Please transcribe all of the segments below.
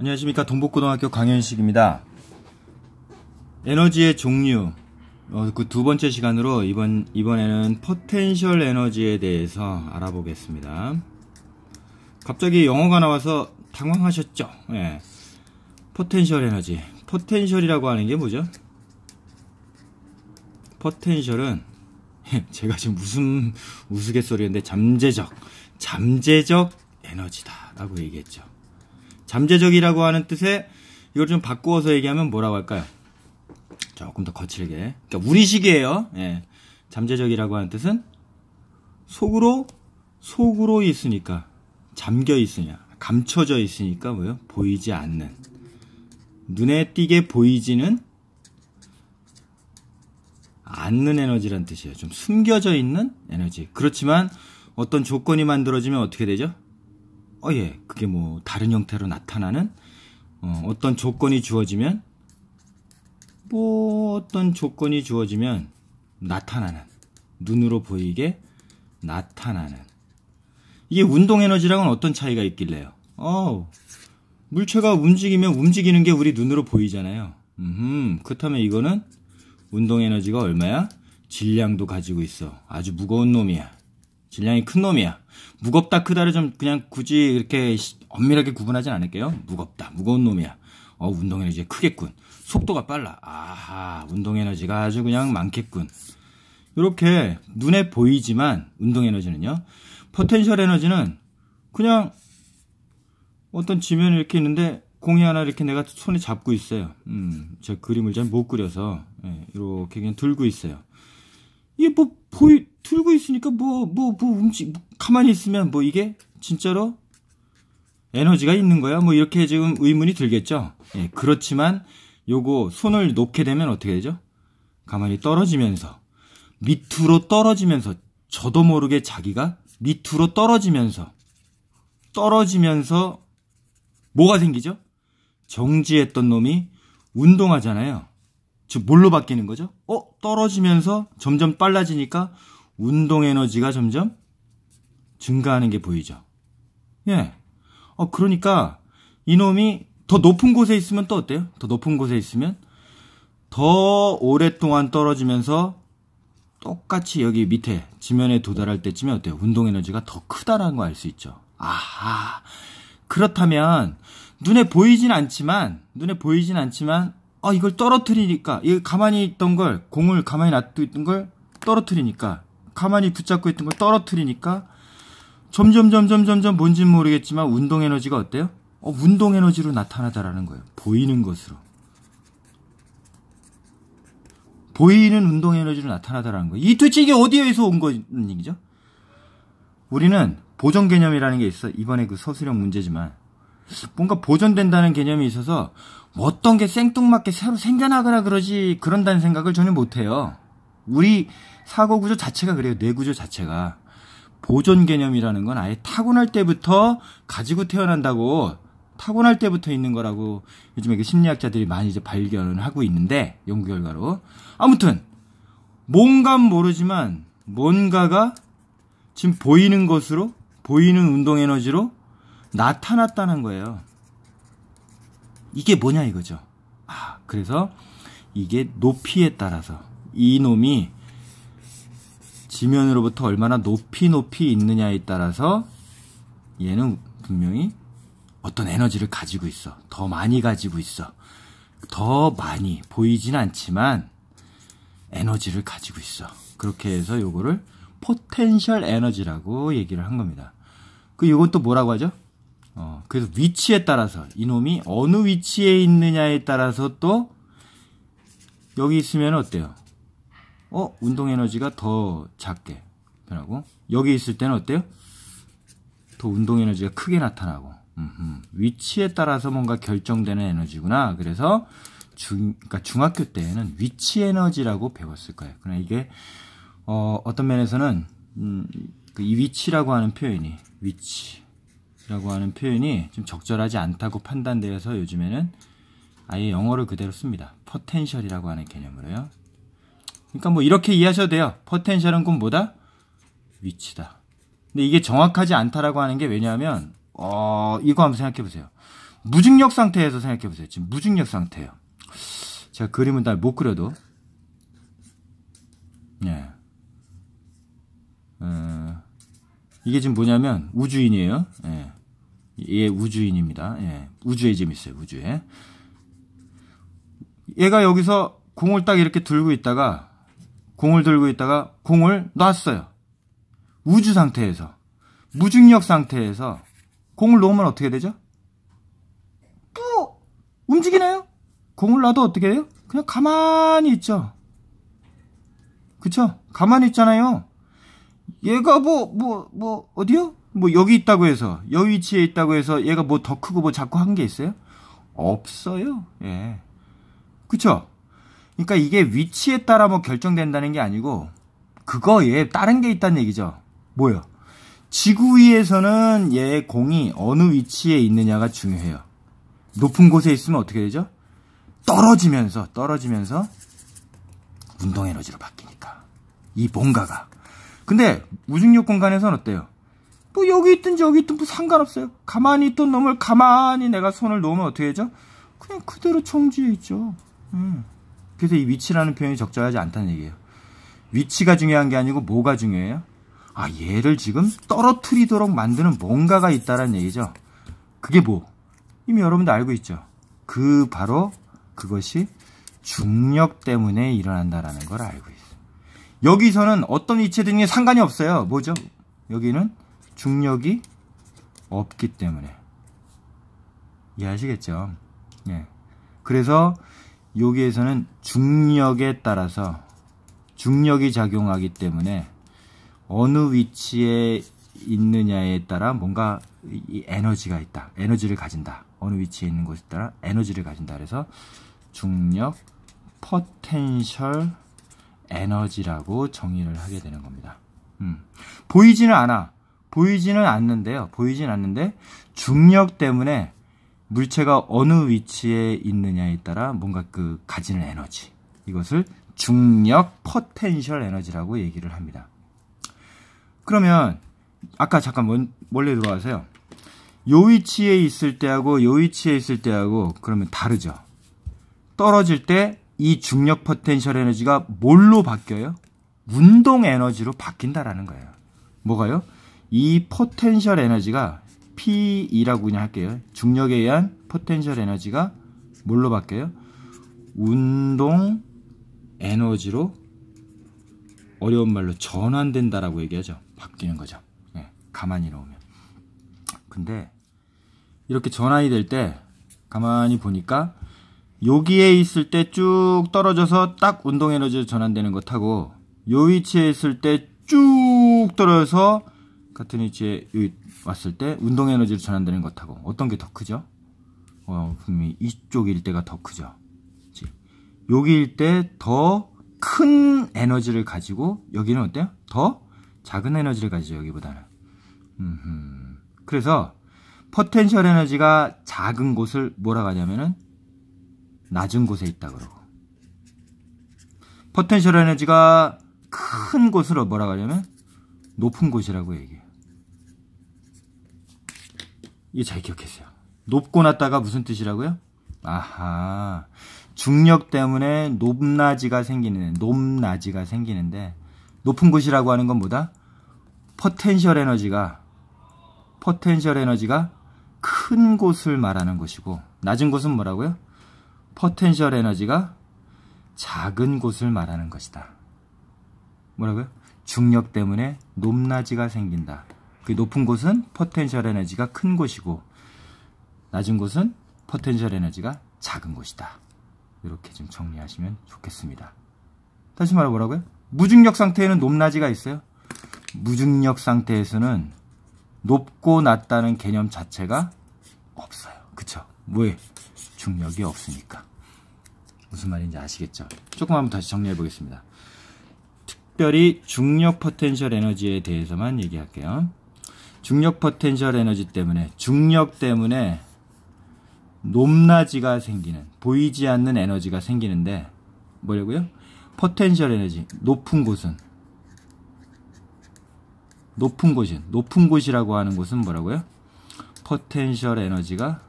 안녕하십니까. 동북고등학교 강현식입니다. 에너지의 종류, 그 두 번째 시간으로 이번에는 포텐셜 에너지에 대해서 알아보겠습니다. 갑자기 영어가 나와서 당황하셨죠? 예. 포텐셜 에너지. 포텐셜이라고 하는 게 뭐죠? 포텐셜은 제가 지금 무슨 우스갯소리인데 잠재적 에너지다 라고 얘기했죠. 잠재적이라고 하는 뜻에 이걸 좀 바꾸어서 얘기하면 뭐라고 할까요? 조금 더 거칠게. 그러니까 우리식이에요. 예. 잠재적이라고 하는 뜻은 속으로 있으니까, 잠겨 있으냐, 감춰져 있으니까 뭐요? 보이지 않는, 눈에 띄게 보이지는 않는 에너지란 뜻이에요. 좀 숨겨져 있는 에너지. 그렇지만 어떤 조건이 만들어지면 어떻게 되죠? 예, 그게 뭐 다른 형태로 나타나는 어떤 조건이 주어지면 나타나는, 눈으로 보이게 나타나는. 이게 운동 에너지랑은 어떤 차이가 있길래요? 물체가 움직이는 게 우리 눈으로 보이잖아요. 그렇다면 이거는 운동 에너지가 얼마야? 질량도 가지고 있어. 아주 무거운 놈이야. 질량이 큰 놈이야. 무겁다 크다를 좀 그냥 굳이 이렇게 엄밀하게 구분하진 않을게요. 무겁다, 무거운 놈이야. 운동 에너지가 크겠군. 속도가 빨라. 아하, 운동 에너지가 아주 그냥 많겠군. 이렇게 눈에 보이지만 운동 에너지는요. 포텐셜 에너지는 그냥 어떤 지면이 이렇게 있는데 공이 하나 이렇게 내가 손에 잡고 있어요. 제가 그림을 잘 못 그려서 이렇게 그냥 들고 있어요. 이게 들고 있으니까 가만히 있으면 이게 진짜로 에너지가 있는 거야? 이렇게 지금 의문이 들겠죠? 예, 그렇지만 요거 손을 놓게 되면 어떻게 되죠? 가만히 떨어지면서, 밑으로 떨어지면서, 저도 모르게 자기가 밑으로 떨어지면서 뭐가 생기죠? 정지했던 놈이 운동하잖아요. 즉 뭘로 바뀌는 거죠? 떨어지면서 점점 빨라지니까 운동 에너지가 점점 증가하는 게 보이죠. 예. 그러니까 이놈이 더 높은 곳에 있으면 또 어때요? 더 높은 곳에 있으면 더 오랫동안 떨어지면서 똑같이 여기 밑에 지면에 도달할 때쯤에 어때요? 운동 에너지가 더 크다라는 거 알 수 있죠. 아하. 그렇다면 눈에 보이진 않지만 이걸 떨어뜨리니까, 이거 가만히 있던 걸, 공을 가만히 놔두고 있던 걸 떨어뜨리니까, 가만히 붙잡고 있던 걸 떨어뜨리니까 점점 뭔지는 모르겠지만 운동 에너지가 어때요? 운동 에너지로 나타나다라는 거예요. 보이는 것으로. 보이는 운동 에너지로 나타나다라는 거예요. 도대체 이게 어디에서 온 거는 얘기죠? 우리는 보존 개념이라는 게 있어. 이번에 그 서술형 문제지만 뭔가 보존된다는 개념이 있어서 어떤 게 생뚱맞게 새로 생겨나거나 그런다는 생각을 전혀 못해요. 우리 사고 구조 자체가 그래요. 뇌 구조 자체가. 보존 개념이라는 건 아예 타고날 때부터 가지고 태어난다고, 타고날 때부터 있는 거라고 요즘에 그 심리학자들이 많이 이제 발견을 하고 있는데, 연구 결과로. 아무튼 뭔가는 모르지만 뭔가가 지금 보이는 것으로, 보이는 운동 에너지로 나타났다는 거예요. 이게 뭐냐 이거죠. 그래서 이게 높이에 따라서, 이놈이 지면으로부터 얼마나 높이 있느냐에 따라서 얘는 분명히 어떤 에너지를 가지고 있어. 더 많이 가지고 있어. 더 많이 보이진 않지만 에너지를 가지고 있어. 그렇게 해서 요거를 포텐셜 에너지라고 얘기를 한 겁니다. 요건 또 뭐라고 하죠? 그래서 위치에 따라서, 이놈이 어느 위치에 있느냐에 따라서 또 여기 있으면 어때요? 운동 에너지가 더 작게 변하고, 여기 있을 때는 어때요? 더 운동 에너지가 크게 나타나고. 위치에 따라서 뭔가 결정되는 에너지구나. 그래서 그러니까 중학교 때에는 위치 에너지라고 배웠을 거예요. 그러나 이게 어떤 면에서는 이 위치라고 하는 표현이 좀 적절하지 않다고 판단되어서 요즘에는 아예 영어를 그대로 씁니다. 포텐셜이라고 하는 개념으로요. 그러니까 이렇게 이해하셔도 돼요. 포텐셜은 곧 뭐다? 위치다. 근데 이게 정확하지 않다라고 하는 게 왜냐하면 이거 한번 생각해 보세요. 무중력 상태에서 생각해 보세요. 지금 무중력 상태예요. 제가 그림은 잘 못 그려도, 예. 이게 지금 뭐냐면 우주인이에요. 예. 얘 우주인입니다. 예. 우주에 지금 있어요. 우주에. 얘가 여기서 공을 딱 이렇게 들고 있다가 공을 놨어요. 우주 상태에서, 무중력 상태에서 공을 놓으면 어떻게 되죠? 또 움직이나요? 공을 놔도 어떻게 해요? 그냥 가만히 있죠. 그쵸? 가만히 있잖아요. 얘가 어디요? 뭐 여기 있다고 해서, 여기 위치에 있다고 해서 얘가 뭐 더 크고 뭐 작고 한 게 있어요? 없어요. 예. 그쵸? 그러니까 이게 위치에 따라 뭐 결정된다는 게 아니고, 그거에 다른 게 있다는 얘기죠. 뭐요? 지구 위에서는 얘 공이 어느 위치에 있느냐가 중요해요. 높은 곳에 있으면 어떻게 되죠? 떨어지면서 운동 에너지로 바뀌니까. 이 뭔가가. 근데 무중력 공간에서는 어때요? 뭐 여기 있든 저기 있든 뭐 상관없어요. 가만히 있던 놈을 가만히 내가 손을 놓으면 어떻게 되죠? 그냥 그대로 정지해 있죠. 그래서 이 위치라는 표현이 적절하지 않다는 얘기예요. 위치가 중요한 게 아니고 뭐가 중요해요? 아, 얘를 지금 떨어뜨리도록 만드는 뭔가가 있다는 얘기죠. 그게 뭐? 이미 여러분도 알고 있죠. 바로 그것이 중력 때문에 일어난다라는 걸 알고 있어요. 여기서는 어떤 이체든지 상관이 없어요. 뭐죠? 여기는 중력이 없기 때문에. 이해하시겠죠? 예. 그래서 여기에서는 중력에 따라서 중력이 작용하기 때문에 어느 위치에 있느냐에 따라 뭔가 이 에너지가 있다. 에너지를 가진다. 어느 위치에 있는 곳에 따라 에너지를 가진다. 그래서 중력 포텐셜 에너지라고 정의를 하게 되는 겁니다. 보이지는 않아. 보이지는 않는데 중력 때문에 물체가 어느 위치에 있느냐에 따라 뭔가 그 가지는 에너지. 이것을 중력 포텐셜 에너지라고 얘기를 합니다. 그러면 아까 잠깐 원래 들어와서요. 요 위치에 있을 때하고 요 위치에 있을 때하고 그러면 다르죠. 떨어질 때 이 중력 포텐셜 에너지가 뭘로 바뀌어요? 운동 에너지로 바뀐다라는 거예요. 뭐가요? 이 포텐셜 에너지가 P2라고 그냥 할게요. 중력에 의한 포텐셜 에너지가 뭘로 바뀌어요? 운동 에너지로 어려운 말로 전환된다라고 얘기하죠. 바뀌는 거죠. 네, 가만히 놓으면. 근데 이렇게 전환이 될 때 가만히 보니까 여기에 있을 때 쭉 떨어져서 딱 운동 에너지로 전환되는 것하고 요 위치에 있을 때 쭉 떨어져서 같은 위치에 왔을 때 운동 에너지로 전환되는 것하고 어떤 게 더 크죠? 분명히 이쪽일 때가 더 크죠. 여기일 때 더 큰 에너지를 가지고 여기는 어때요? 더 작은 에너지를 가지죠. 여기보다는. 그래서 포텐셜 에너지가 작은 곳을 뭐라고 하냐면은 낮은 곳에 있다 그러고, 포텐셜 에너지가 큰 곳을 뭐라고 하냐면 높은 곳이라고 얘기해요. 이게 잘 기억했어요. 높고 낮다가 무슨 뜻이라고요? 아하, 중력 때문에 높낮이가 생기는데 높은 곳이라고 하는 건 뭐다? 포텐셜 에너지가 큰 곳을 말하는 것이고, 낮은 곳은 뭐라고요? 포텐셜 에너지가 작은 곳을 말하는 것이다. 뭐라고요? 중력 때문에 높낮이가 생긴다. 그 높은 곳은 포텐셜 에너지가 큰 곳이고, 낮은 곳은 포텐셜 에너지가 작은 곳이다. 이렇게 좀 정리하시면 좋겠습니다. 다시 말해 뭐라고요? 무중력 상태에는 높낮이가 있어요. 무중력 상태에서는 높고 낮다는 개념 자체가 없어요. 그쵸? 왜? 중력이 없으니까. 무슨 말인지 아시겠죠? 조금 한번 다시 정리해 보겠습니다. 특별히 중력 포텐셜 에너지에 대해서만 얘기할게요. 중력 포텐셜 에너지 때문에, 중력 때문에 높낮이가 생기는, 보이지 않는 에너지가 생기는데 뭐라고요? 포텐셜 에너지, 높은 곳이라고 하는 곳은 뭐라고요? 포텐셜 에너지가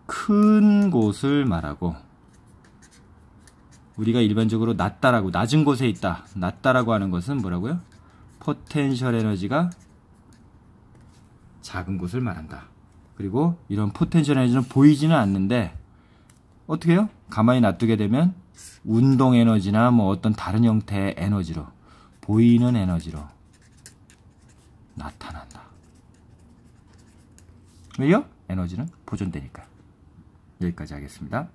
큰 곳을 말하고, 우리가 일반적으로 낮다라고, 낮은 곳에 있다, 낮다라고 하는 것은 뭐라고요? 포텐셜 에너지가 작은 곳을 말한다. 그리고 이런 포텐셜 에너지는 보이지는 않는데 어떻게 해요? 가만히 놔두게 되면 운동 에너지나 뭐 어떤 다른 형태의 에너지로, 보이는 에너지로 나타난다. 왜요? 에너지는 보존되니까. 여기까지 하겠습니다.